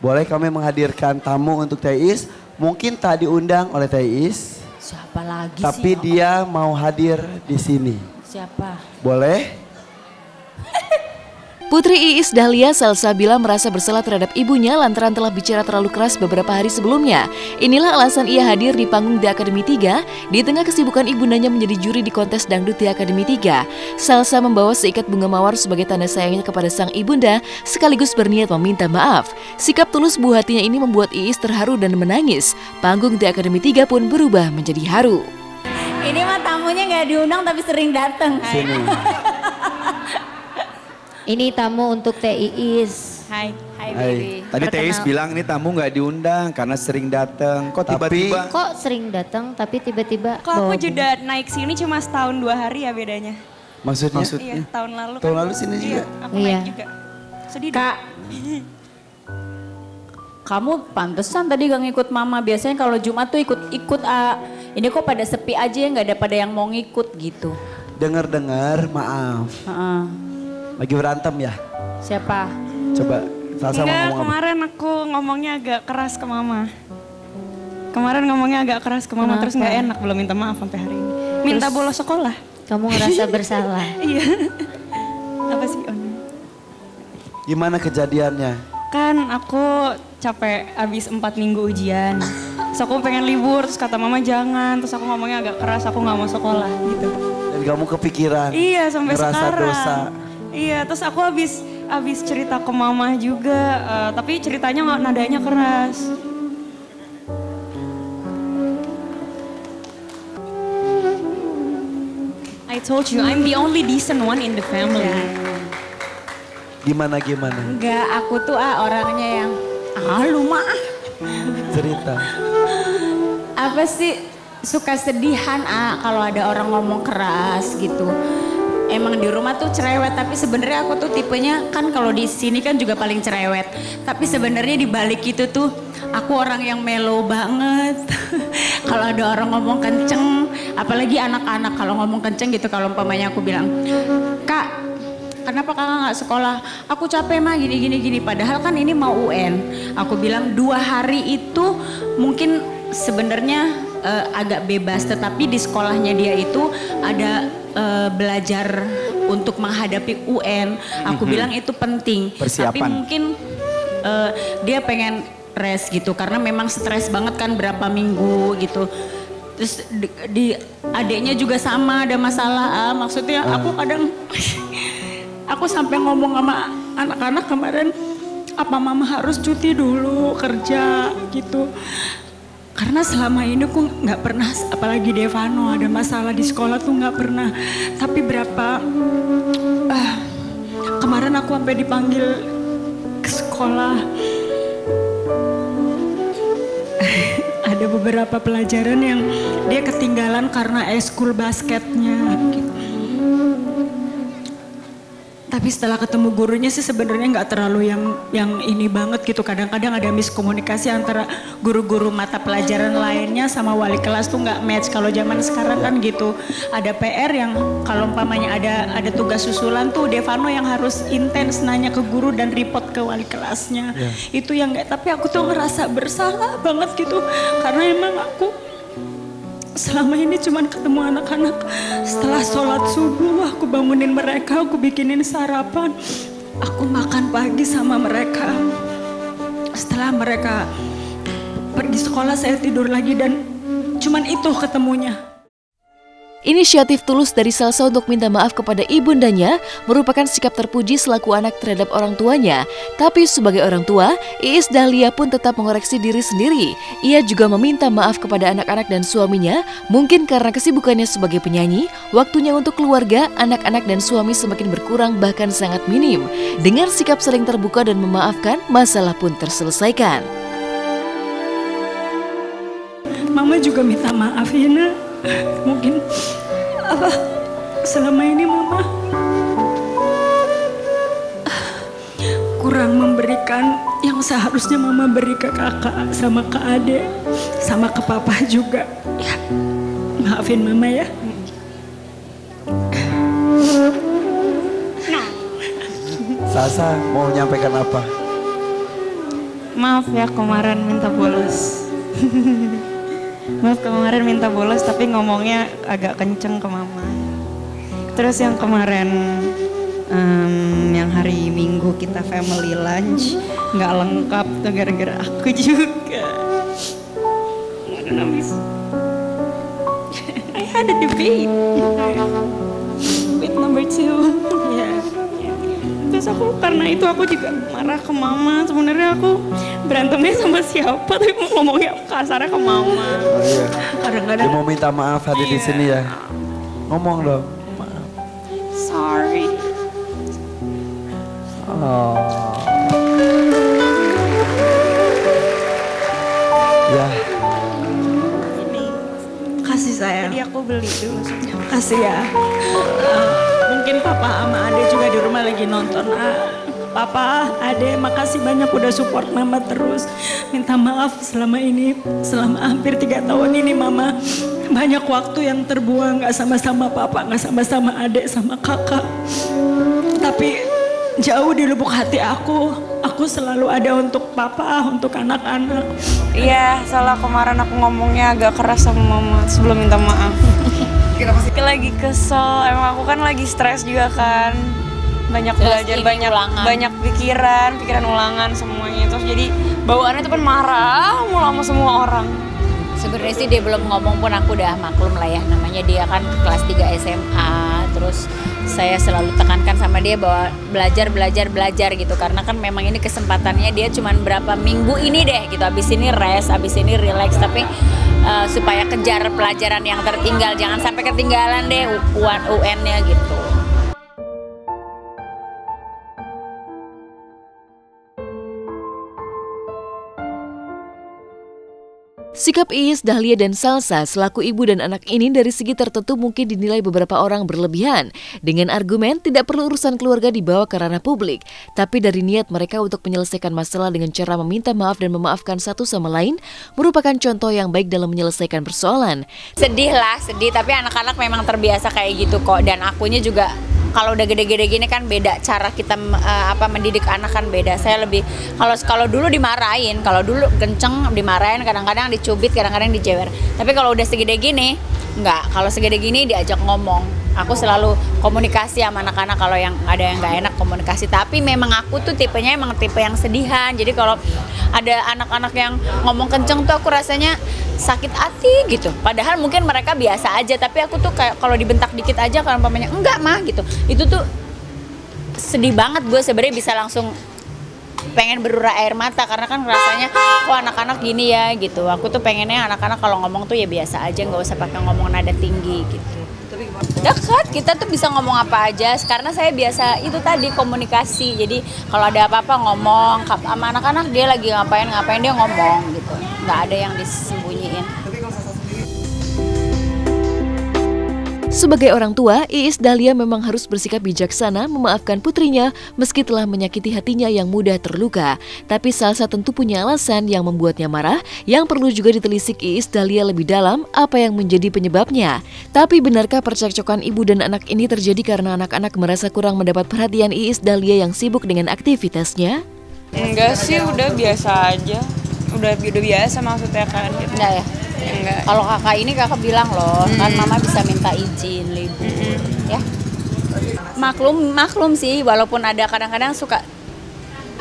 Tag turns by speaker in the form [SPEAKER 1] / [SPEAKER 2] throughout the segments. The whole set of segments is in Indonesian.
[SPEAKER 1] Boleh kami menghadirkan tamu untuk Teh Is. Mungkin tak diundang oleh Teh Is.
[SPEAKER 2] Siapa lagi
[SPEAKER 1] tapi
[SPEAKER 2] sih?
[SPEAKER 1] Tapi dia mau hadir di sini.
[SPEAKER 2] Siapa?
[SPEAKER 1] Boleh?
[SPEAKER 3] Putri Iis Dahlia Salsabila merasa bersalah terhadap ibunya lantaran telah bicara terlalu keras beberapa hari sebelumnya. Inilah alasan ia hadir di panggung di Akademi 3 di tengah kesibukan ibundanya menjadi juri di kontes dangdut di Akademi 3. Salsa membawa seikat bunga mawar sebagai tanda sayangnya kepada sang ibunda sekaligus berniat meminta maaf. Sikap tulus buah hatinya ini membuat Iis terharu dan menangis. Panggung di Akademi 3 pun berubah menjadi haru.
[SPEAKER 2] Ini mah tamunya nggak diundang tapi sering datang.
[SPEAKER 1] Sini.
[SPEAKER 4] Ini tamu untuk Teh Iis.
[SPEAKER 2] Hai baby.
[SPEAKER 5] Tadi Teh Iis bilang ini tamu nggak diundang karena sering datang. Kok tiba-tiba?
[SPEAKER 4] Kok sering datang tapi tiba-tiba
[SPEAKER 6] Kok aku jeda naik sini cuma setahun 2 hari ya bedanya.
[SPEAKER 1] Maksudnya?
[SPEAKER 6] Iya, tahun lalu
[SPEAKER 1] Tahun lalu sini juga?
[SPEAKER 6] Aku naik juga. Sedih deh.
[SPEAKER 2] Kak, kamu pantesan tadi gak ngikut mama. Biasanya kalau Jumat tuh ikut ini kok pada sepi aja ya, nggak ada pada yang mau ngikut gitu.
[SPEAKER 1] Dengar-dengar, maaf. Lagi berantem ya?
[SPEAKER 2] Siapa?
[SPEAKER 1] Coba Salsa mau
[SPEAKER 6] Enggak,
[SPEAKER 1] ngomong apa?
[SPEAKER 6] kemarin aku ngomongnya agak keras ke mama. Kemarin ngomongnya agak keras ke mama. Terus nggak enak, belum minta maaf sampai hari ini. Minta bolos sekolah.
[SPEAKER 4] kamu ngerasa bersalah.
[SPEAKER 6] Iya. Apa sih On?
[SPEAKER 1] Gimana kejadiannya?
[SPEAKER 6] Kan aku capek abis 4 minggu ujian. Terus aku pengen libur, terus kata mama jangan. Terus aku ngomongnya agak keras, aku nggak mau sekolah gitu.
[SPEAKER 1] Dan kamu kepikiran?
[SPEAKER 6] Iya sampai
[SPEAKER 1] ngerasa
[SPEAKER 6] sekarang.
[SPEAKER 1] dosa.
[SPEAKER 6] Iya, terus aku abis cerita ke mama juga, tapi ceritanya nadanya keras. I told you, I'm the only decent one in the family.
[SPEAKER 1] Gimana?
[SPEAKER 2] Enggak, aku tuh orangnya yang lu mah.
[SPEAKER 1] Cerita.
[SPEAKER 2] Apa sih suka sedihan kalau ada orang ngomong keras gitu. Emang di rumah tuh cerewet, tapi sebenarnya aku tuh tipenya kan kalau di sini kan juga paling cerewet. Tapi sebenarnya di balik itu tuh aku orang yang mellow banget. Kalau ada orang ngomong kenceng, apalagi anak-anak kalau ngomong kenceng gitu, kalau umpamanya aku bilang, "Kak, kenapa kakak nggak sekolah? Aku capek mah gini. Padahal kan ini mau UN. Aku bilang 2 hari itu mungkin sebenarnya agak bebas, tetapi di sekolahnya dia itu ada belajar untuk menghadapi UN. Aku bilang itu penting.
[SPEAKER 5] Persiapan.
[SPEAKER 2] Tapi mungkin dia pengen rest gitu karena memang stres banget kan berapa minggu gitu. Terus di adiknya juga sama ada masalah. Maksudnya aku kadang aku sampai ngomong sama anak-anak kemarin, apa mama harus cuti dulu kerja gitu. Karena selama ini aku nggak pernah, apalagi Devano ada masalah di sekolah tuh nggak pernah. Tapi kemarin aku sampai dipanggil ke sekolah. Ada beberapa pelajaran yang dia ketinggalan karena ekskul basketnya. Gitu. Tapi setelah ketemu gurunya sih sebenarnya nggak terlalu yang ini banget gitu. Kadang-kadang ada miskomunikasi antara guru-guru mata pelajaran lainnya sama wali kelas tuh nggak match. Kalau zaman sekarang kan gitu. Ada PR yang kalau umpamanya ada tugas susulan tuh Devano yang harus intens nanya ke guru dan report ke wali kelasnya. Itu yang nggak. Tapi aku tuh ngerasa bersalah banget gitu. Karena emang aku selama ini cuman ketemu anak-anak setelah sholat subuh, aku bangunin mereka, aku bikinin sarapan, aku makan pagi sama mereka. Setelah mereka pergi sekolah saya tidur lagi dan cuman itu ketemunya.
[SPEAKER 3] Inisiatif tulus dari Salsa untuk minta maaf kepada ibundanya merupakan sikap terpuji selaku anak terhadap orang tuanya. Tapi sebagai orang tua, Iis Dahlia pun tetap mengoreksi diri sendiri. Ia juga meminta maaf kepada anak-anak dan suaminya, mungkin karena kesibukannya sebagai penyanyi, waktunya untuk keluarga, anak-anak dan suami semakin berkurang bahkan sangat minim. Dengan sikap saling terbuka dan memaafkan, masalah pun terselesaikan.
[SPEAKER 2] Mama juga minta maaf ya nak. Mungkin selama ini mama kurang memberikan yang seharusnya mama beri ke kakak sama ke adik sama ke papa juga. Ya, maafin mama ya.
[SPEAKER 1] Salsa mau menyampaikan apa?
[SPEAKER 6] maaf ya kemarin minta bolos. Maaf kemarin minta bolos tapi ngomongnya agak kenceng ke mama. Terus yang kemarin yang hari Minggu kita family lunch nggak lengkap tuh gara-gara aku juga. Udah nangis. I had a debate with number 2. Ya. Terus aku karena itu aku juga marah ke mama. Sebenarnya aku berantemnya sama siapa tapi ngomongnya kasarnya ke mama.
[SPEAKER 1] Oh iya.
[SPEAKER 6] Kadang-kadang
[SPEAKER 1] Dia mau minta maaf hadir di sini ya. Ngomong dong. Maaf.
[SPEAKER 6] sorry.
[SPEAKER 1] Oh. Ya.
[SPEAKER 6] Ini
[SPEAKER 2] Kasih sayang.
[SPEAKER 6] tadi aku beli dulu.
[SPEAKER 2] Kasih ya. Mungkin papa sama ade juga di rumah lagi nonton. Papa, ade makasih banyak udah support mama terus. Minta maaf selama ini, selama hampir 3 tahun ini mama banyak waktu yang terbuang gak sama-sama papa, gak sama-sama ade sama kakak. Tapi jauh di lubuk hati aku selalu ada untuk papa, untuk anak-anak.
[SPEAKER 6] Iya, salah kemarin aku ngomongnya agak keras sama mama sebelum minta maaf. Lagi kesel, emang aku kan lagi stres juga kan. Banyak belajar, banyak pikiran ulangan semuanya. Terus jadi bawaannya tuh kan marah mulu sama semua orang.
[SPEAKER 7] Sebenarnya sih dia belum ngomong pun aku udah maklum lah ya, namanya dia kan kelas 3 SMA. Terus saya selalu tekankan sama dia bahwa belajar gitu, karena kan memang ini kesempatannya dia cuman berapa minggu ini deh gitu, abis ini rest, abis ini relax, tapi supaya kejar pelajaran yang tertinggal, jangan sampai ketinggalan deh UN-nya gitu.
[SPEAKER 3] Sikap Iis, Dahlia, dan Salsa selaku ibu dan anak ini dari segi tertentu mungkin dinilai beberapa orang berlebihan. Dengan argumen tidak perlu urusan keluarga dibawa ke ranah publik. Tapi dari niat mereka untuk menyelesaikan masalah dengan cara meminta maaf dan memaafkan satu sama lain merupakan contoh yang baik dalam menyelesaikan persoalan.
[SPEAKER 7] Sedih, tapi anak-anak memang terbiasa kayak gitu kok. Dan akunya juga kalau udah gede-gede gini kan beda cara kita mendidik anak kan beda. Saya lebih kalau dulu dimarahin, kalau dulu kenceng dimarahin, kadang-kadang dicubit, kadang-kadang dijewer. Tapi kalau udah segede gini, enggak. Kalau segede gini diajak ngomong. Aku selalu komunikasi sama anak-anak, kalau yang ada yang nggak enak komunikasi. Tapi memang aku tuh tipenya emang tipe yang sedihan. Jadi kalau ada anak-anak yang ngomong kenceng tuh aku rasanya sakit hati gitu. Padahal mungkin mereka biasa aja, tapi aku tuh kayak kalau dibentak dikit aja kalau umpamanya enggak mah gitu. Itu tuh sedih banget, gue sebenarnya bisa langsung pengen berurai air mata karena kan rasanya kok anak-anak gini ya gitu. Aku tuh pengennya anak-anak kalau ngomong tuh ya biasa aja, nggak usah pakai ngomong nada tinggi gitu. Dekat, kita tuh bisa ngomong apa aja karena saya biasa itu tadi komunikasi. Jadi kalau ada apa-apa ngomong sama anak-anak, dia lagi ngapain dia ngomong gitu, nggak ada yang disembunyiin.
[SPEAKER 3] Sebagai orang tua, Iis Dahlia memang harus bersikap bijaksana memaafkan putrinya meski telah menyakiti hatinya yang mudah terluka. Tapi Salsa tentu punya alasan yang membuatnya marah, yang perlu juga ditelisik Iis Dahlia lebih dalam apa yang menjadi penyebabnya. Tapi benarkah percekcokan ibu dan anak ini terjadi karena anak-anak merasa kurang mendapat perhatian Iis Dahlia yang sibuk dengan aktivitasnya?
[SPEAKER 6] Enggak sih, udah biasa aja. Udah biasa maksudnya kan gitu.
[SPEAKER 7] Enggak ya?
[SPEAKER 6] Enggak.
[SPEAKER 7] Kalau kakak ini kakak bilang loh, kan mama bisa minta izin libur, ya. Maklum sih, walaupun ada kadang-kadang suka,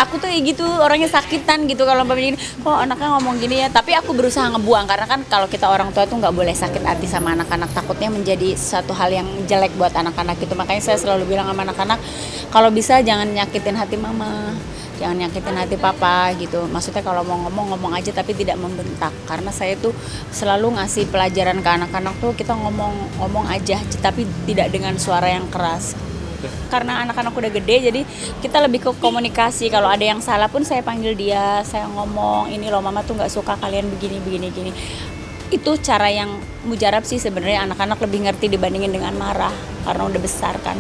[SPEAKER 7] aku tuh gitu orangnya sakitan gitu kalau begini, kok anaknya ngomong gini ya. Tapi aku berusaha ngebuang karena kan kalau kita orang tua tuh nggak boleh sakit hati sama anak-anak, takutnya menjadi satu hal yang jelek buat anak-anak gitu. Makanya saya selalu bilang sama anak-anak, kalau bisa jangan nyakitin hati mama, jangan nyakitin hati papa gitu. Maksudnya kalau mau ngomong aja tapi tidak membentak. Karena saya tuh selalu ngasih pelajaran ke anak-anak tuh kita ngomong aja tapi tidak dengan suara yang keras. Karena anak-anak udah gede jadi kita lebih ke komunikasi. Kalau ada yang salah pun saya panggil dia, saya ngomong ini loh mama tuh nggak suka kalian begini. Itu cara yang mujarab sih sebenarnya, anak-anak lebih ngerti dibandingin dengan marah karena udah besar kan.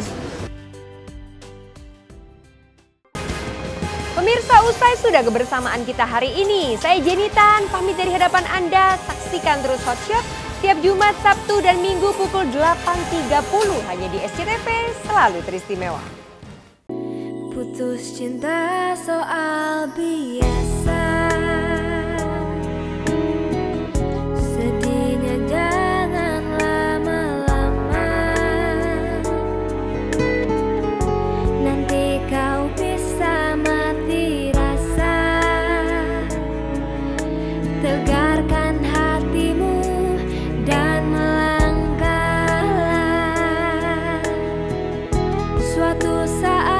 [SPEAKER 8] Pemirsa, usai sudah kebersamaan kita hari ini. Saya Jenny Tan, pamit dari hadapan Anda. Saksikan terus Hot Shot tiap Jumat, Sabtu, dan Minggu pukul 8.30 hanya di SCTV, selalu teristimewa.
[SPEAKER 9] Putus cinta soal biasa. Suatu saat